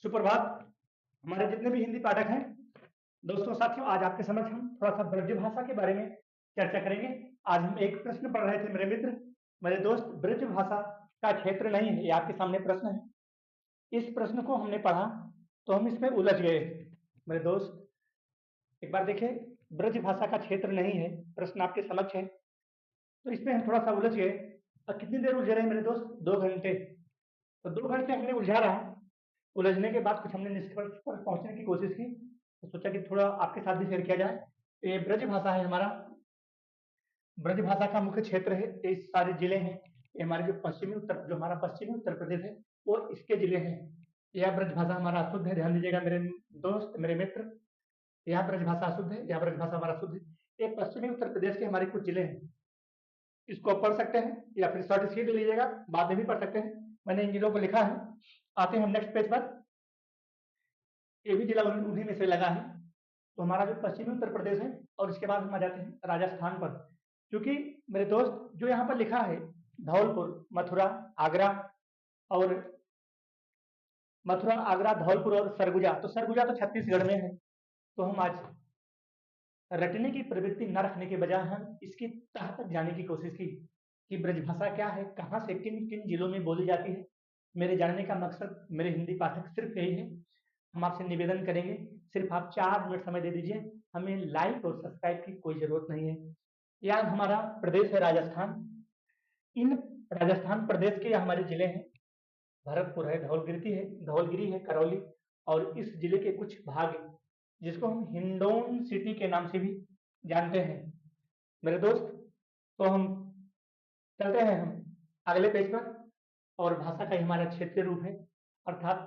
सुप्रभात। हमारे जितने भी हिंदी पाठक हैं, दोस्तों साथियों, आज आपके समक्ष हम थोड़ा सा ब्रज भाषा के बारे में चर्चा करेंगे। आज हम एक प्रश्न पढ़ रहे थे, मेरे मित्र, मेरे दोस्त। ब्रज भाषा का क्षेत्र नहीं है, ये आपके सामने प्रश्न है। इस प्रश्न को हमने पढ़ा तो हम इसमें उलझ गए। मेरे दोस्त, एक बार देखें, ब्रज भाषा का क्षेत्र नहीं है, प्रश्न आपके समक्ष है, तो इसमें हम थोड़ा सा उलझ गए। और कितनी देर उलझे रहे मेरे दोस्त? 2 घंटे। तो 2 घंटे हमने उलझा रहा। उलझने के बाद कुछ हमने निष्कर्ष पर पहुंचने की कोशिश की, तो सोचा कि थोड़ा आपके साथ भी शेयर किया जाए। ये ब्रज भाषा है हमारा। ब्रज भाषा का मुख्य क्षेत्र है, ये सारे जिले हैं। ये हमारे जो हमारा पश्चिमी उत्तर प्रदेश है, वो इसके जिले हैं। यह ब्रज भाषा हमारा शुद्ध है, ध्यान दीजिएगा मेरे दोस्त, मेरे मित्र। यह ब्रज भाषा शुद्ध है, यह ब्रज भाषा हमारा शुद्ध है। ये पश्चिमी उत्तर प्रदेश के हमारे कुछ जिले हैं। इसको आप पढ़ सकते हैं या फिर शॉर्ट शीट ले लीजिएगा, बाद में भी पढ़ सकते हैं। मैंने इन जिलों को लिखा है। आते हैं हम नेक्स्ट पेज पर। ये भी जिला उन्हीं में से लगा है। तो हमारा जो पश्चिमी उत्तर प्रदेश है, और इसके बाद हम आ जाते हैं राजस्थान पर। क्योंकि मेरे दोस्त, जो यहाँ पर लिखा है धौलपुर, मथुरा, आगरा और धौलपुर और सरगुजा, तो सरगुजा तो छत्तीसगढ़ में है। तो हम आज रटने की प्रवृत्ति न रखने के बजाय हम इसकी तह तक जाने की कोशिश की कि ब्रजभाषा क्या है, कहाँ से किन किन जिलों में बोली जाती है। मेरे जानने का मकसद, मेरे हिंदी पाठक, सिर्फ यही है। हम आपसे निवेदन करेंगे, सिर्फ आप 4 मिनट समय दे दीजिए। हमें लाइक और सब्सक्राइब की कोई जरूरत नहीं है। यह हमारा प्रदेश है राजस्थान। इन राजस्थान प्रदेश के हमारे जिले हैं, भरतपुर है, धौलगिरी है, करौली, और इस जिले के कुछ भाग हैं, जिसको हम हिंडौन सिटी के नाम से भी जानते हैं। मेरे दोस्त, तो हम चलते हैं हम अगले पेज पर। और भाषा का हमारा क्षेत्रीय रूप है, अर्थात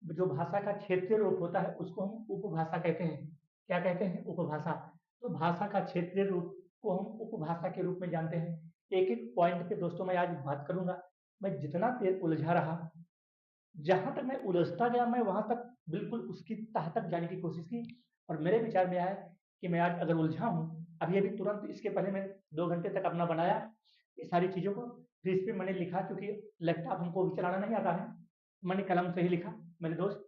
जो भाषा का क्षेत्रीय रूप होता है उसको हम उपभाषा कहते हैं। क्या कहते हैं? उपभाषा। तो भाषा का क्षेत्रीय रूप को हम उपभाषा के रूप में जानते हैं। एक एक पॉइंट पे दोस्तों मैं आज बात करूंगा। मैं जितना देर उलझा रहा, जहां तक मैं उलझता गया, मैं वहां तक बिल्कुल उसकी तह तक जाने की कोशिश की। और मेरे विचार में आया कि मैं आज अगर उलझा हूँ, अभी अभी तुरंत इसके पहले मैं 2 घंटे तक अपना बनाया ये सारी चीजों को, फिर इस पर मैंने लिखा, क्योंकि लैपटॉप हमको भी चलाना नहीं आता है, मैंने कलम से ही लिखा। मेरे दोस्त,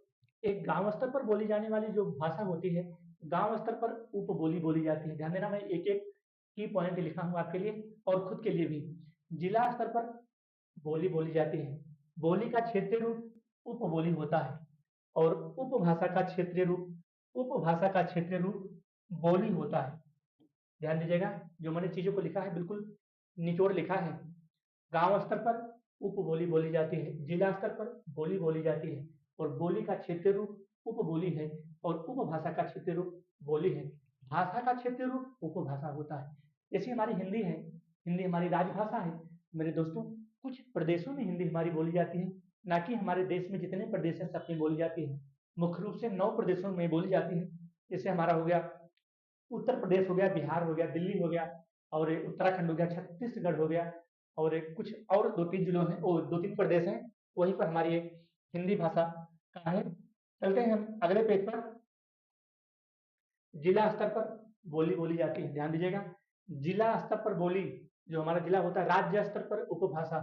एक गांव स्तर पर बोली जाने वाली जो भाषा होती है, गांव स्तर पर उपबोली बोली जाती है। ध्यान देना, मैं एक एक की पॉइंट लिखा हूँ आपके लिए और खुद के लिए भी। जिला स्तर पर बोली बोली जाती है। बोली का क्षेत्रीय रूप उपबोली होता है, और उपभाषा का क्षेत्रीय रूप बोली होता है। ध्यान दीजिएगा, जो मैंने चीजों को लिखा है बिल्कुल निचोड़ लिखा है। गांव स्तर पर उपबोली बोली जाती है, जिला स्तर पर बोली बोली जाती है, और बोली का क्षेत्रीय रूप उपबोली है, और उपभाषा का क्षेत्रीय रूप बोली है। भाषा का क्षेत्रीय रूप उपभाषा होता है। जैसे हमारी हिंदी है, हिंदी हमारी राजभाषा है। मेरे दोस्तों, कुछ प्रदेशों में हिंदी हमारी बोली जाती है, ना कि हमारे देश में जितने प्रदेश हैं सब में बोली जाती है। मुख्य रूप से 9 प्रदेशों में बोली जाती है। जैसे हमारा हो गया उत्तर प्रदेश, हो गया बिहार, हो गया दिल्ली, हो गया और उत्तराखंड, हो गया छत्तीसगढ़, हो गया और कुछ और 2-3 जिलों में, वो 2-3 प्रदेश हैं, वहीं पर हमारी एक हिंदी भाषा का है। चलते हैं हम अगले पेज पर। जिला स्तर पर बोली बोली जाती है। ध्यान दीजिएगा, जिला स्तर पर बोली, जो हमारा जिला होता है। राज्य स्तर पर उपभाषा,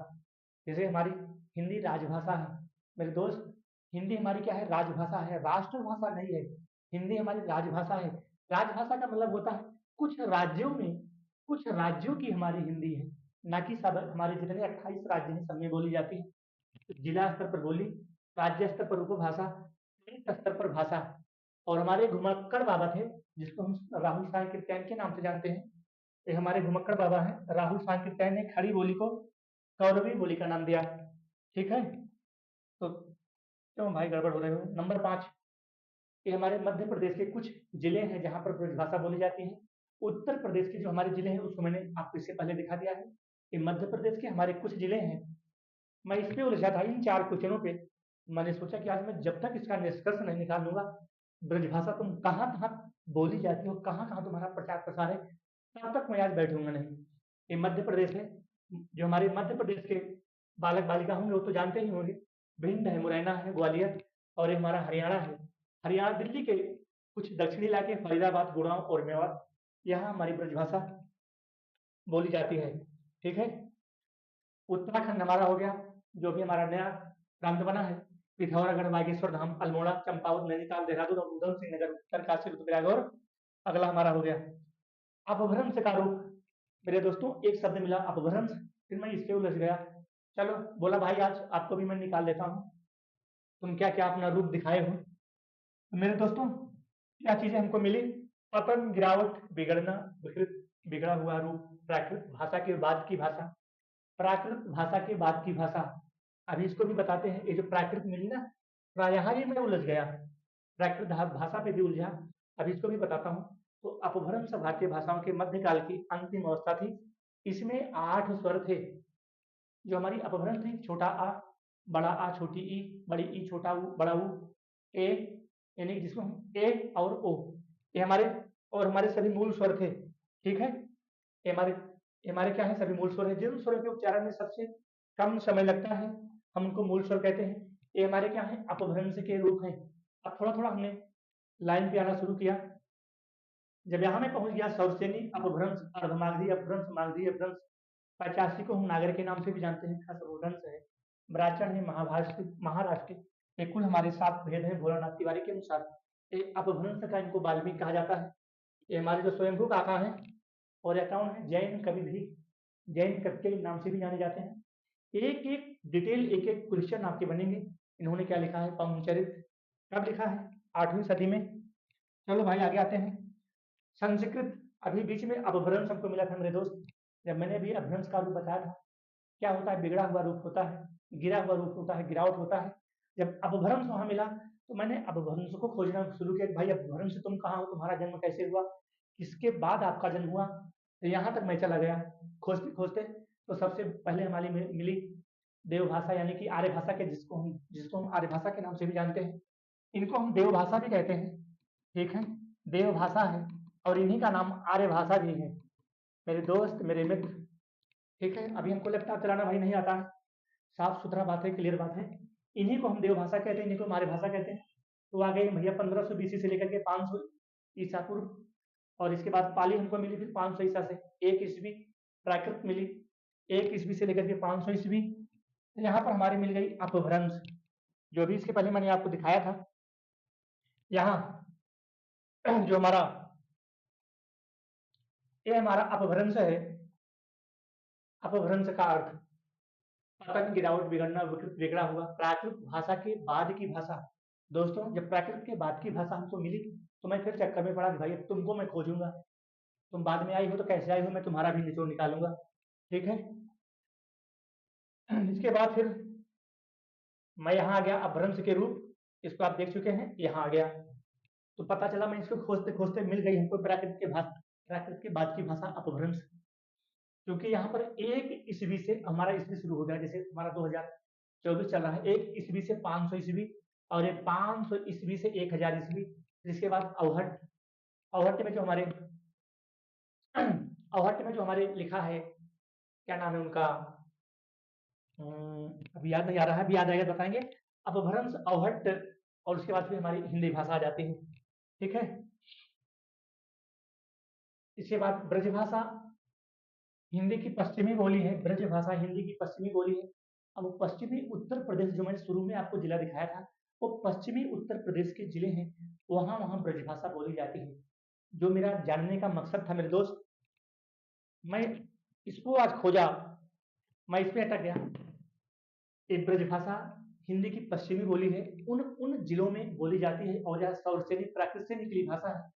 जैसे हमारी हिंदी राजभाषा है। मेरे दोस्त, हिंदी हमारी क्या है? राजभाषा है, राष्ट्रभाषा नहीं है। हिंदी हमारी राजभाषा है। राजभाषा का मतलब होता है कुछ राज्यों की हमारी हिंदी है, ना कि सब हमारे जितने 28 राज्य हैं सब में बोली जाती है। तो जिला स्तर पर बोली, राज्य स्तर पर उपभाषा, देश स्तर पर भाषा। और हमारे घुमक्कड़ बाबा थे, जिसको हम राहुल सांकृत्यायन के नाम से जानते हैं। ये हमारे घुमक्कड़ बाबा हैं, राहुल सांकृत्यायन ने खड़ी बोली को कौरवी बोली का नाम दिया। ठीक है, तो क्यों भाई गड़बड़ हो रहे हो? नंबर 5, ये हमारे मध्य प्रदेश के कुछ जिले हैं जहां पर ब्रजभाषा बोली जाती है। उत्तर प्रदेश के जो हमारे जिले हैं उसको मैंने आपको इससे पहले दिखा दिया है कि मध्य प्रदेश के हमारे कुछ जिले हैं। मैं इस पे उलझा था, इन 4 क्वेश्चनों पे। मैंने सोचा कि आज मैं जब तक इसका निष्कर्ष नहीं निकाल लूंगा, ब्रजभाषा तुम कहाँ कहाँ बोली जाती हो, कहाँ कहाँ तुम्हारा प्रचार प्रसार है, तब तक मैं आज बैठूंगा नहीं। ये मध्य प्रदेश है। जो हमारे मध्य प्रदेश के बालक बालिका होंगे वो तो जानते ही होंगे, भिंड है, मुरैना है, ग्वालियर, और ये हमारा हरियाणा है। हरियाणा दिल्ली के कुछ दक्षिणी इलाके, फरीदाबाद, गुड़गांव और मेवात, यहाँ हमारी ब्रजभाषा बोली जाती है। ठीक है, उत्तराखंड हमारा हो गया, जो भी हमारा नया प्रांत बना है। पिथौरागढ़, बागेश्वर धाम, अल्मोड़ा, चंपावत, नैनीताल, देहरादून और उधम सिंह नगर, उत्तरकाशी, रुद्रप्रयाग और अगला हमारा हो गया अपभ्रंश का रूप। मेरे दोस्तों एक शब्द मिला अपभ्रंश, फिर मैं इसके उलझ गया। चलो बोला भाई आज आपको भी मैं निकाल लेता हूँ, तुम क्या क्या अपना रूप दिखाए हो। तो मेरे दोस्तों क्या चीजें हमको मिली, पतन, गिरावट, बिगड़ना, विकृत, बिगड़ा हुआ रूप, प्राकृत भाषा के बाद की भाषा, प्राकृत भाषा के बाद की भाषा। अभी इसको भी बताते हैं, ये जो प्राकृत मिली ना, यहाँ भी मैं उलझ गया, प्राकृत भाषा पे भी उलझा, अभी इसको भी बताता हूँ। तो अपभ्रंश भारतीय भाषाओं के मध्यकाल की अंतिम अवस्था थी। इसमें 8 स्वर थे जो हमारी अपभ्रंश थी, छोटा आ, बड़ा आ, छोटी ई, बड़ी ई, छोटा ऊ, बड़ा ऊ, ए, यानी जिसको हम ए और ओ, ये हमारे और हमारे सभी मूल स्वर थे। ठीक है, ये हमारे क्या है, सभी मूल स्वर है। जिन स्वरों के उच्चारण में सबसे कम समय लगता है हम उनको मूल स्वर कहते हैं। ये हमारे क्या है, अपभ्रंश के रूप हैं। अब थोड़ा थोड़ा हमने लाइन पे आना शुरू किया। जब यहाँ में पहुंच गया सौरसेनी अपभ्रंश, अर्धमागधी अपभ्रंश, मागधी अपभ्रंश, 85 को हम नागर के नाम से भी जानते हैं, खास अपभ्रंश है। ब्राह्मण है, महाराष्ट्र, ये कुल हमारे 7 भेद है भोलानाथ तिवारी के अनुसार। ये अपभ्रंश का इनको वाल्मीकि कहा जाता है। ये हमारे जो स्वयंभू काका है और ये कौन है, जैन कवि भी, जैन कवि के नाम से भी जाने जाते हैं। एक एक डिटेल, एक एक क्वेश्चन आपके बनेंगे। इन्होंने क्या लिखा है, पावनचरित कब लिखा है, 8वीं सदी में। चलो भाई आगे आते हैं। संस्कृत, अभी बीच में अपभ्रंश हमको मिला था मेरे दोस्त, जब मैंने अभी अपभ्रंश का रूप बताया था, क्या होता है, बिगड़ा हुआ रूप होता है, गिरा हुआ रूप होता है, गिरावट होता है। जब अपभ्रंश वहां मिला तो मैंने अपभ्रंश को खोजना शुरू किया, भाई अपभ्रंश तुम कहाँ हो, तुम्हारा जन्म कैसे हुआ, किसके बाद आपका जन्म हुआ। तो यहाँ तक मैं चला गया खोजते खोजते। तो सबसे पहले हमारी मिली देवभाषा, यानी कि आर्य भाषा के, जिसको हम आर्य भाषा के नाम से भी जानते हैं। इनको हम देवभाषा भी कहते हैं। ठीक है, देवभाषा है और इन्हीं का नाम आर्य भाषा भी है मेरे दोस्त, मेरे मित्र। ठीक है, अभी हमको लैपटॉप चलाना भाई नहीं आता है, साफ सुथरा बात है, क्लियर बात है। इन्हीं को हम देवभाषा कहते हैं, इन्हीं को आर्य भाषा कहते हैं। तो आ गए भैया 1500 BC से लेकर के 500 ईसा पूर्व, और इसके बाद पाली हमको मिली फिर 500 ईसा से 1 ईस्वी, प्राकृत मिली 1 ईस्वी से लेकर के 500 ईस्वी। यहाँ पर हमारी मिल गई अपभ्रंश, जो भी इसके पहले मैंने आपको दिखाया था। यहाँ जो हमारा ये हमारा अपभ्रंश है, अपभ्रंश का अर्थ पतन, गिरावट, बिगड़ना, विकृत, बिगड़ा हुआ, प्राकृत भाषा के बाद की भाषा। दोस्तों जब प्राकृत के बाद की भाषा हमको मिली तो मैं फिर चक्कर में पड़ा कि भाई तुमको मैं खोजूंगा, तुम बाद में आई हो तो कैसे आई हो, मैं तुम्हारा भी निचोड़ निकालूंगा। ठीक है, इसके बाद फिर मैं यहाँ आ गया अपभ्रंश के रूप, इसको आप देख चुके हैं, यहाँ आ गया। तो पता चला मैं इसको खोजते खोजते मिल गई हमको प्राकृत के बाद की भाषा अपभ्रंश। क्योंकि यहाँ पर 1 ईस्वी से हमारा ईस्वी शुरू हो गया, जैसे हमारा 2024 चल रहा है, 1 ईस्वी से 500 ईस्वी, और ये 500 ईस्वी से 1000 ईस्वी। जिसके बाद अवहट, अवहट में जो हमारे अवहट में जो हमारे लिखा है, क्या नाम है उनका, अभी याद नहीं आ रहा है, अभी याद आएगा बताएंगे। अपभ्रंश, अवहट, और उसके बाद फिर हमारी हिंदी भाषा आ जाती है। ठीक है, इसके बाद ब्रजभाषा हिंदी की पश्चिमी बोली है, ब्रजभाषा हिंदी की पश्चिमी बोली है। अब पश्चिमी उत्तर प्रदेश, जो मैंने शुरू में आपको जिला दिखाया था, वो पश्चिमी उत्तर प्रदेश के जिले हैं, वहां वहां ब्रजभाषा बोली जाती है। जो मेरा जानने का मकसद था मेरे दोस्त, मैं इसको आज खोजा, मैं इस पे अटक गया। ये ब्रजभाषा हिंदी की पश्चिमी बोली है, उन उन जिलों में बोली जाती है, और यह सौरसेनी प्राकृत से निकली भाषा है।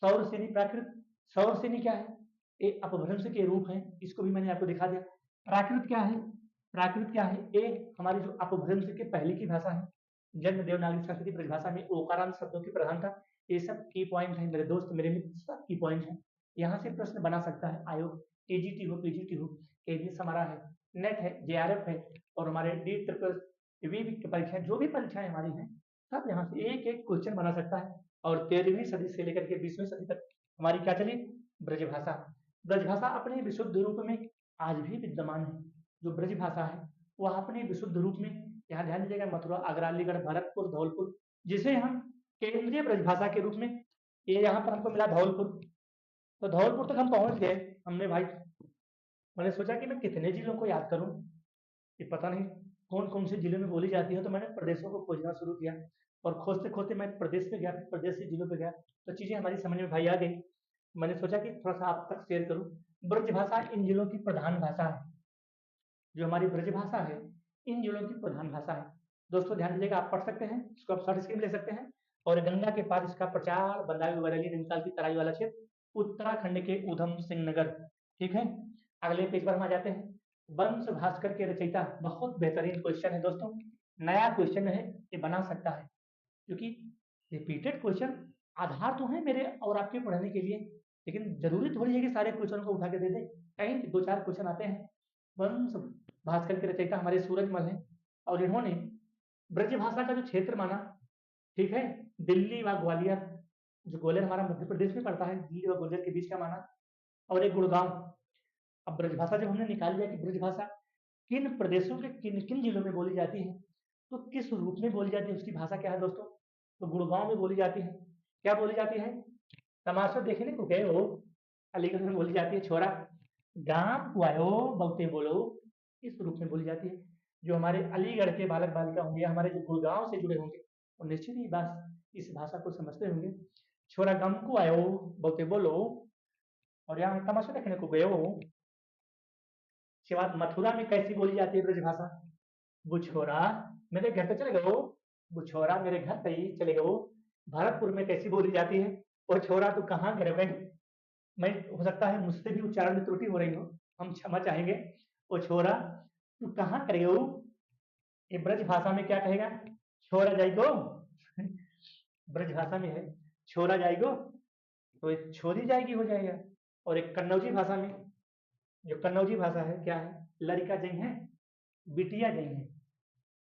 सौरसेनी प्राकृत, सौरसेनी क्या है, ये अपभ्रंश के रूप है, इसको भी मैंने आपको दिखा दिया। प्राकृत क्या है, प्राकृत क्या है, ये हमारी जो अपभ्रंश के पहले की भाषा है। जन्म देवनागरी संस्कृति ब्रजभाषा में ओकारांत शब्दों की प्रधानता, ये सब की पॉइंट है मेरे दोस्त, मेरे मित्र, सब की पॉइंट है। यहाँ से प्रश्न बना सकता है आयोग, टीजीटी हो, पीजीटी हो, केवीएस हमारा है, नेट है, जेआरएफ है, और हमारे डी ट्रिपल की परीक्षाएं, जो भी परीक्षाएं हमारी हैं, सब यहाँ से एक एक क्वेश्चन बना सकता है। और 13वीं सदी से लेकर के 20वीं सदी तक हमारी क्या चली, ब्रजभाषा। ब्रजभाषा अपने विशुद्ध रूप में आज भी विद्यमान है। जो ब्रजभाषा है वह अपने विशुद्ध रूप में, यहाँ ध्यान दीजिएगा, मथुरा, आगरा, अलीगढ़, भरतपुर, धौलपुर, जिसे हम केंद्रीय ब्रजभाषा के रूप में, ये यहाँ पर हमको मिला धौलपुर। तो धौलपुर तक हम पहुंच गए हमने भाई। मैंने सोचा कि मैं कितने जिलों को याद करूं, ये पता नहीं कौन कौन से जिलों में बोली जाती है, तो मैंने प्रदेशों को खोजना शुरू किया और खोजते खोजते मैं प्रदेश पे गया, फिर प्रदेश से जिलों पे गया, तो चीजें हमारी समझ में भाई आ गई। मैंने सोचा कि थोड़ा सा आप तक शेयर करूं। ब्रज भाषा इन जिलों की प्रधान भाषा है। जो हमारी ब्रज भाषा है इन जिलों की प्रधान भाषा है। दोस्तों ध्यान दीजिएगा, आप पढ़ सकते हैं, इसको आप शॉर्ट स्क्रीन ले सकते हैं। और गंगा के पास इसका प्रचार बदायूं बरेली नैनीताल की तराई वाला क्षेत्र, उत्तराखंड के उधम सिंह नगर। ठीक है, अगले पेज पर हम आ जाते हैं। वंश भास्कर के रचयिता, बहुत बेहतरीन क्वेश्चन है दोस्तों, नया क्वेश्चन है, ये बना सकता है क्योंकि रिपीटेड क्वेश्चन आधार तो है मेरे और आपके पढ़ने के लिए, लेकिन जरूरी थोड़ी है कि सारे क्वेश्चन को उठा के दे दे, कहीं दो चार क्वेश्चन आते हैं। वंश भास्कर के रचयिता हमारे सूरजमल हैं और इन्होंने ब्रज भाषा का जो क्षेत्र माना, ठीक है, दिल्ली व ग्वालियर, जो ग्वालियर हमारा मध्य प्रदेश में पड़ता है, दिल्ली व ग्वालियर के बीच का माना, और एक गुड़गांव। अब ब्रजभाषा जब हमने निकाल लिया कि ब्रजभाषा किन प्रदेशों के किन किन जिलों में बोली जाती है, तो किस रूप में बोली जाती है, उसकी भाषा क्या है दोस्तों, तो गुड़गांव में बोली जाती है। क्या बोली जाती है, तमाशा देखने को गए हो, अलीगढ़ में बोली जाती है छोरा, गांव को आयो बहुते बोलो, इस रूप में बोली जाती है। जो हमारे अलीगढ़ के बालक बालिका होंगे, हमारे जो गुड़गांव से जुड़े होंगे, वो निश्चित ही बात इस भाषा को समझते होंगे। छोरा गांव को आयो बहुते बोलो, और यहाँ तमाशा देखने को गए हो। इसके बाद मथुरा में कैसी बोली जाती है ब्रजभाषा, बुछोरा मेरे घर पे चले गए, बुछोरा मेरे घर पे ही चले गए। भरतपुर में कैसी बोली जाती है, वो छोरा तू कहाँ घर पे, मैं हो सकता है मुझसे भी उच्चारण में त्रुटि हो रही हो, हम क्षमा चाहेंगे। वो छोरा तू कहाँ करे हो, ये ब्रज भाषा में क्या कहेगा, छोरा जाइगो ब्रज भाषा में है छोरा जाइगो, तो एक छोरी जाएगी हो जाएगा। और एक कन्नौजी भाषा में, जो कन्नौजी भाषा है क्या है, लड़का जई है, बिटिया जई है।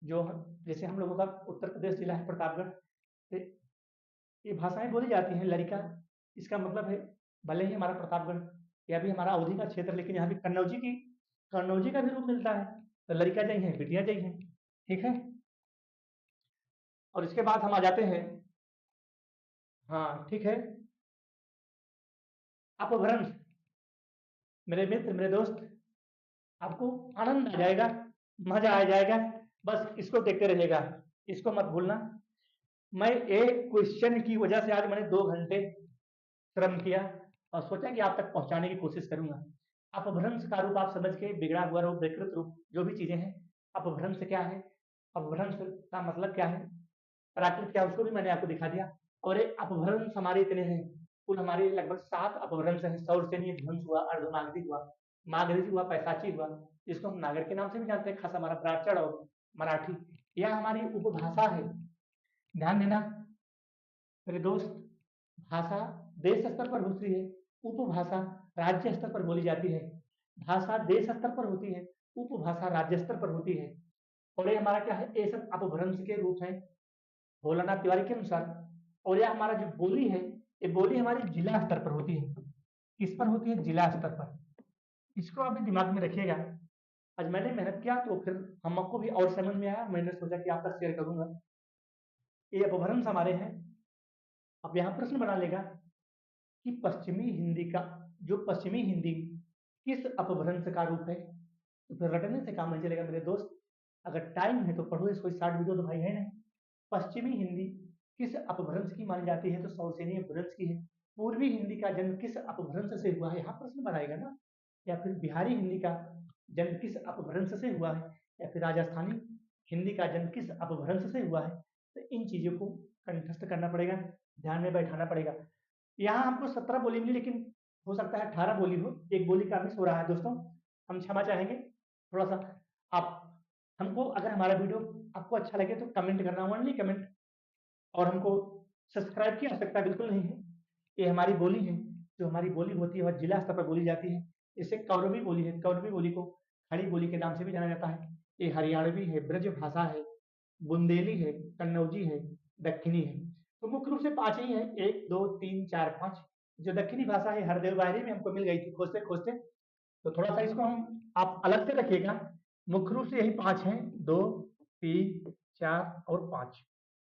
जो जैसे हम लोगों का उत्तर प्रदेश जिला है प्रतापगढ़, तो ये भाषाएं बोली जाती हैं। लड़का इसका मतलब है, भले ही हमारा प्रतापगढ़ या भी हमारा अवधि का क्षेत्र, लेकिन यहाँ भी कन्नौजी का भी रूप मिलता है, तो लड़का जई है बिटिया जई है। ठीक है, और इसके बाद हम आ जाते हैं, हाँ ठीक है, अपभ्रंश। मेरे मित्र मेरे दोस्त, आपको आनंद आ जाएगा, मजा आ जाएगा, बस इसको देखते रहिएगा, इसको मत भूलना। मैं एक क्वेश्चन की वजह से आज मैंने 2 घंटे श्रम किया और सोचा कि आप तक पहुंचाने की कोशिश करूंगा। अपभ्रंश का रूप आप समझ के, बिगड़ा हुआ रूप, विकृत रूप, जो भी चीजें हैं, अपभ्रंश क्या है, अपभ्रंश का मतलब क्या है, प्राकृत क्या, उसको भी मैंने आपको दिखा दिया। और ये अपभ्रंश हमारे इतने हैं, कुल हमारे लगभग 7 अपभ्रंश हैं। सौरसेनीय ध्वंस हुआ, अर्धमागधी हुआ, मागधी हुआ, पैसाची हुआ, जिसको हम नागर के नाम से भी जानते हैं, खास हमारा ब्राह्मण और मराठी, यह हमारी उपभाषा है। ध्यान देना मेरे दोस्त, भाषा देश स्तर पर होती है, उपभाषा राज्य स्तर पर बोली जाती है। भाषा देश स्तर पर होती है, उपभाषा राज्य स्तर पर होती है। और ये हमारा क्या है, ये सब अपभ्रंश के रूप हैं भोलानाथ तिवारी के अनुसार। और यह हमारा जो बोली है, ये बोली हमारी जिला स्तर पर होती है। किस पर होती है, जिला स्तर पर। इसको आप दिमाग में रखिएगा। आज मैंने मेहनत किया तो फिर हमको भी और समझ में आया, मैंने सोचा कि आप तक शेयर करूंगा। ये अपभ्रंश हमारे हैं। अब यहाँ प्रश्न बना लेगा कि पश्चिमी हिंदी का, जो पश्चिमी हिंदी किस अपभ्रंश का रूप है, तो फिर रटने से काम नहीं चलेगा मेरे दोस्त। अगर टाइम है तो पढ़ो इसको, 60 वीडियो तो भाई है नहीं। पश्चिमी हिंदी किस अपभ्रंश की मानी जाती है, तो सौरसेनी अपभ्रंश की है। पूर्वी हिंदी का जन्म किस अपभ्रंश से हुआ है, यहाँ प्रश्न बनाएगा ना। या फिर बिहारी हिंदी का जन्म किस अपभ्रंश से हुआ है, या फिर राजस्थानी हिंदी का जन्म किस अपभ्रंश से हुआ है। तो इन चीजों को कंठस्थ करना पड़ेगा, ध्यान में बैठाना पड़ेगा। यहाँ हमको 17 बोली मिली, लेकिन हो सकता है 18 बोली हो, एक बोली का मिस हो रहा है दोस्तों, हम क्षमा चाहेंगे। थोड़ा सा आप हमको, अगर हमारा वीडियो आपको अच्छा लगे तो कमेंट करना, ओनली कमेंट। और हमको सब्सक्राइब की आवश्यकता बिल्कुल नहीं है। ये हमारी बोली है, जो हमारी बोली होती है वह जिला स्तर पर बोली जाती है। इसे कौरवी बोली है, कौरवी बोली को खड़ी बोली के नाम से भी जाना जाता है। ये हरियाणवी है, ब्रज भाषा है, बुंदेली है, कन्नौजी है, दक्षिणी है। तो मुख्य रूप से 5 ही है, 1 2 3 4 5। जो दक्षिणी भाषा है हरदेव बाहरी में हमको मिल गई थी खोजते खोजते, तो थोड़ा सा इसको हम आप अलग से रखिएगा। मुख्य रूप से यही 5 हैं, 2 3 4 और 5।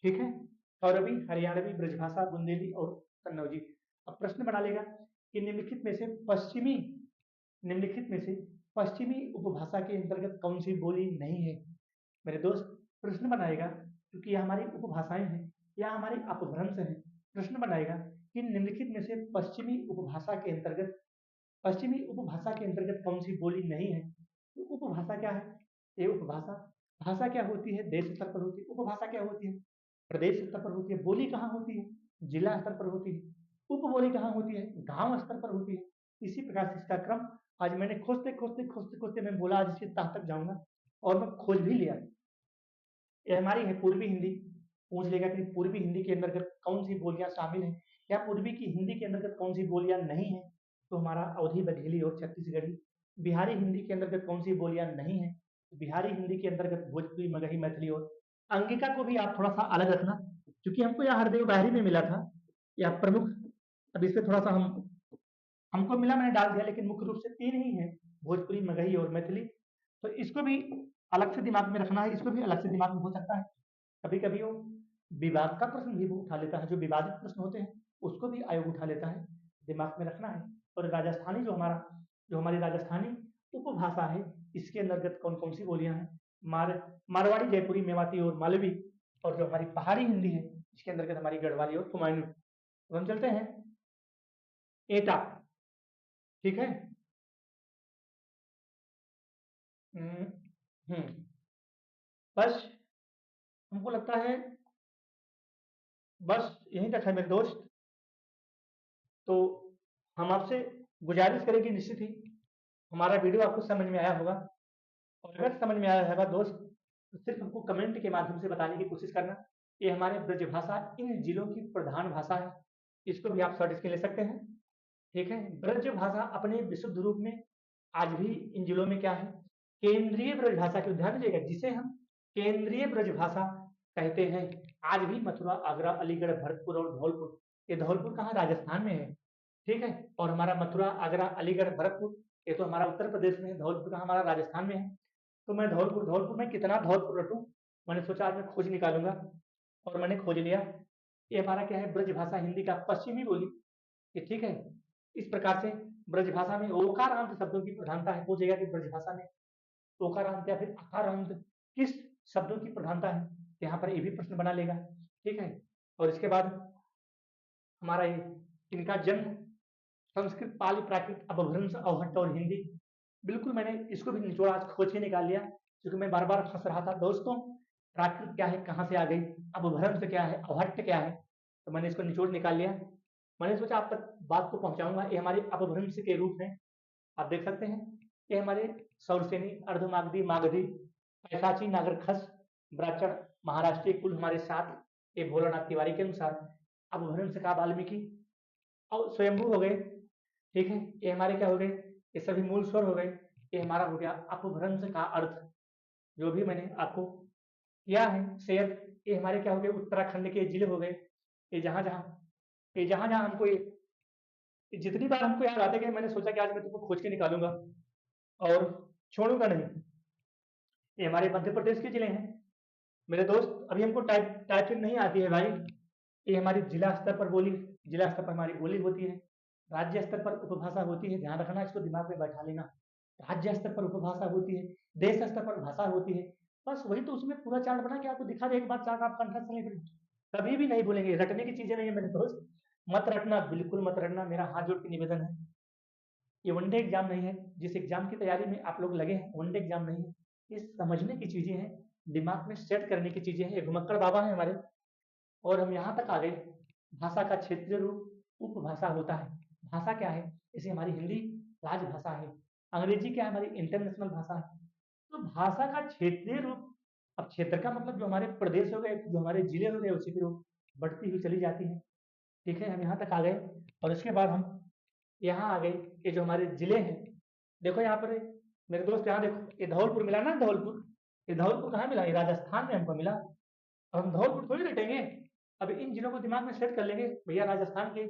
ठीक है, कौरवी, हरियाणवी, ब्रजभाषा, बुंदेली और कन्नौजी। अब प्रश्न बना लेगा कि निम्नलिखित में से पश्चिमी उपभाषा के अंतर्गत कौन सी बोली नहीं है। मेरे दोस्त प्रश्न बनाएगा, क्योंकि यह हमारी उपभाषाएं हैं या हमारे अपभ्रंश हैं। प्रश्न बनाएगा कि निम्नलिखित में से पश्चिमी उपभाषा के अंतर्गत कौन सी बोली नहीं है। तो उपभाषा क्या है? ये उपभाषा, भाषा क्या होती है? देश स्तर पर होती है। उपभाषा क्या होती है? प्रदेश स्तर पर होती है। बोली कहाँ होती है? जिला स्तर पर होती है। उपबोली कहाँ होती है? गांव स्तर पर होती है। इसी प्रकार से इसका क्रम आज मैंने खोजते मैं बोला आज इसके तह तक जाऊंगा, और मैं खोज भी लिया। ये हमारी है पूर्वी हिंदी। पूछ लेगा कि पूर्वी हिंदी के अंतर्गत कौन सी बोलियां शामिल हैं, या पूर्वी की हिंदी के अंतर्गत कौन सी बोलियां नहीं है। तो हमारा अवधी, बघेली और छत्तीसगढ़ी। बिहारी हिंदी के अंतर्गत कौन सी बोलियां नहीं है? तो बिहारी हिंदी के अंतर्गत भोजपुरी, मगही, मैथिली और अंगिका को भी आप थोड़ा सा अलग रखना, क्योंकि हमको यह हरदेव बाहरी में मिला था या प्रमुख। अब इससे थोड़ा सा हमको मिला, मैंने डाल दिया, लेकिन मुख्य रूप से 3 ही है, भोजपुरी, मगही और मैथिली। तो इसको भी अलग से दिमाग में रखना है, इसको भी अलग से दिमाग में हो सकता है। कभी कभी वो विवाद का प्रश्न भी वो उठा लेता है, जो विवादित प्रश्न होते हैं उसको भी आयोग उठा लेता है, दिमाग में रखना है। और राजस्थानी जो हमारी राजस्थानी उपभाषा है, इसके अंतर्गत कौन कौन सी बोलियां हैं? मारवाड़ी, जयपुरी, मेवाती और मालवी। और जो हमारी पहाड़ी हिंदी है, इसके अंतर्गत हमारी गढ़वाली और कुमायूं। तो हम चलते हैं एटा, ठीक है। हम्म, बस हमको लगता है बस यहीं तक है मेरे दोस्त। तो हम आपसे गुजारिश करेंगे निश्चित ही हमारा वीडियो आपको समझ में आया होगा, और अगर समझ में आया होगा दोस्त, तो सिर्फ हमको कमेंट के माध्यम से बताने की कोशिश करना। ये हमारे ब्रजभाषा इन जिलों की प्रधान भाषा है, इसको भी आप शॉर्ट स्क्रीन ले सकते हैं, ठीक है। ब्रजभाषा अपने विशुद्ध रूप में आज भी इन जिलों में क्या है? केंद्रीय ब्रजभाषा के ध्यान दीजिएगा, जिसे हम केंद्रीय ब्रजभाषा कहते हैं। आज भी मथुरा, आगरा, अलीगढ़, भरतपुर और धौलपुर, ये धौलपुर कहाँ? राजस्थान में है, ठीक है। और हमारा मथुरा, आगरा, अलीगढ़, भरतपुर, ये तो हमारा उत्तर प्रदेश में है। धौलपुर कहाँ? हमारा राजस्थान में है। तो मैं धौलपुर में कितना धौलपुर रटूं, मैंने सोचा आज मैं खोज निकालूंगा, और मैंने खोज लिया। ये हमारा क्या है? ब्रजभाषा हिंदी का पश्चिमी बोली, ये ठीक है। इस प्रकार से ब्रजभाषा में ओकारांत शब्दों की प्रधानता है। पूछेगा कि ब्रजभाषा में ओकारांत या फिर अकारांत किस शब्दों की प्रधानता है, यहाँ पर ये भी प्रश्न बना लेगा, ठीक है। और इसके बाद हमारा ये इनका जन्म संस्कृत, पाली, प्राकृत, अपभ्रंश, अवहट्ट और हिंदी। बिल्कुल मैंने इसको भी निचोड़ आज खोज के निकाल लिया, क्योंकि मैं बार बार फंस रहा था दोस्तों। प्राकृत क्या है, कहाँ से आ गई? अपभ्रंश क्या है, अवहट्ट क्या है? तो मैंने इसको निचोड़ निकाल लिया। मैंने सोचा आप तक बात को पहुंचाऊंगा। ये हमारे अपभ्रंश के रूप हैं, आप देख सकते हैं। ये हमारे सौरसेनी, अर्धमागधी, मागधी, पैसाची, नागरखस, ब्राह्मण, महाराष्ट्रीय कुल हमारे 7। ये भोलानाथ तिवारी के अनुसार अपभ्रंश का वाल्मीकि और स्वयंभू हो गए, ठीक है। ये हमारे क्या हो गए? ये सभी मूल स्वर हो गए। ये हमारा हो गया अपभ्रंश का अर्थ, जो भी मैंने आपको किया है शेयर। ये हमारे क्या हो गए? उत्तराखंड के जिले हो गए। ये जहां जहां हमको ये जितनी बार हमको याद आते गए, मैंने सोचा कि आज मैं तुमको खोज के निकालूंगा और छोड़ूंगा नहीं। ये हमारे मध्य प्रदेश के जिले हैं मेरे दोस्त। अभी हमको टाइपिंग नहीं आती है भाई। ये हमारी जिला स्तर पर बोली, जिला स्तर पर हमारी बोली होती है। राज्य स्तर पर उपभाषा होती है, ध्यान रखना, इसको दिमाग में बैठा लेना। राज्य स्तर पर उपभाषा होती है, देश स्तर पर भाषा होती है। बस वही तो, उसमें पूरा चार्ट बना के आपको दिखा दे, एक बार चार्ट आप कंठस्थ नहीं कभी भी नहीं भूलेंगे। रटने की चीजें नहीं है मेरे दोस्त, मत रटना, बिल्कुल मत रटना, मेरा हाथ जोड़ के निवेदन है। ये वनडे एग्जाम नहीं है। जिस एग्जाम की तैयारी में आप लोग लगे हैं, वनडे एग्जाम नहीं है। ये समझने की चीजें हैं, दिमाग में सेट करने की चीजें हैं। ये घुमक्कड़ बाबा है हमारे, और हम यहाँ तक आ गए। भाषा का क्षेत्रीय रूप उपभाषा होता है। भाषा क्या है? जैसे हमारी हिंदी राजभाषा है, अंग्रेजी क्या है? हमारी इंटरनेशनल भाषा है। तो भाषा का क्षेत्रीय रूप, अब क्षेत्र का मतलब जो हमारे प्रदेश हो गए, जो हमारे जिले हो गए, उसी की रूप बढ़ती हुई चली जाती है, ठीक है। हम यहाँ तक आ गए, और उसके बाद हम यहाँ आ गए। ये जो हमारे जिले हैं, देखो यहाँ पर मेरे दोस्त, यहाँ देखो, ये धौलपुर मिला ना, धौलपुर। ये धौलपुर कहाँ मिला? ये राजस्थान में हमको मिला। अब हम धौलपुर थोड़ी रटेंगे, अब इन जिलों को दिमाग में सेट कर लेंगे, भैया राजस्थान के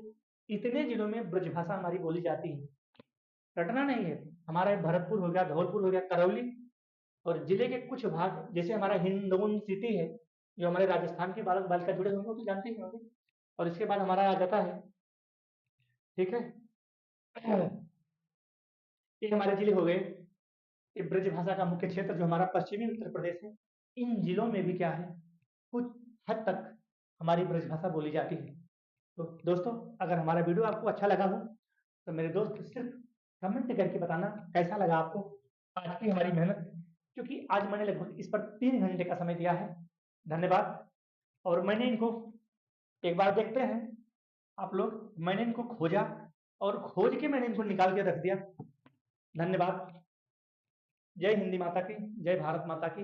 इतने जिलों में ब्रजभाषा हमारी बोली जाती है। रटना नहीं है। हमारा भरतपुर हो गया, धौलपुर हो गया, करौली, और जिले के कुछ भाग, जैसे हमारा हिंडौन सिटी है, जो हमारे राजस्थान के बालक बालिका जुड़े होंगे वो तो जानते ही होंगे। और इसके बाद हमारा आ जाता है, ठीक है, ये हमारे जिले हो गए। ये ब्रजभाषा का मुख्य क्षेत्र जो हमारा पश्चिमी उत्तर प्रदेश है, इन जिलों में भी क्या है, कुछ हद तक हमारी ब्रजभाषा बोली जाती है। तो दोस्तों, अगर हमारा वीडियो आपको अच्छा लगा हो तो मेरे दोस्त सिर्फ कमेंट करके बताना कैसा लगा आपको आज की हमारी मेहनत, क्योंकि आज मैंने लगभग इस पर 3 घंटे का समय दिया है। धन्यवाद। और मैंने इनको एक बार देखते हैं आप लोग, मैंने इनको खोजा और खोज के मैंने इनको निकाल के रख दिया। धन्यवाद। जय हिंदी माता की, जय भारत माता की।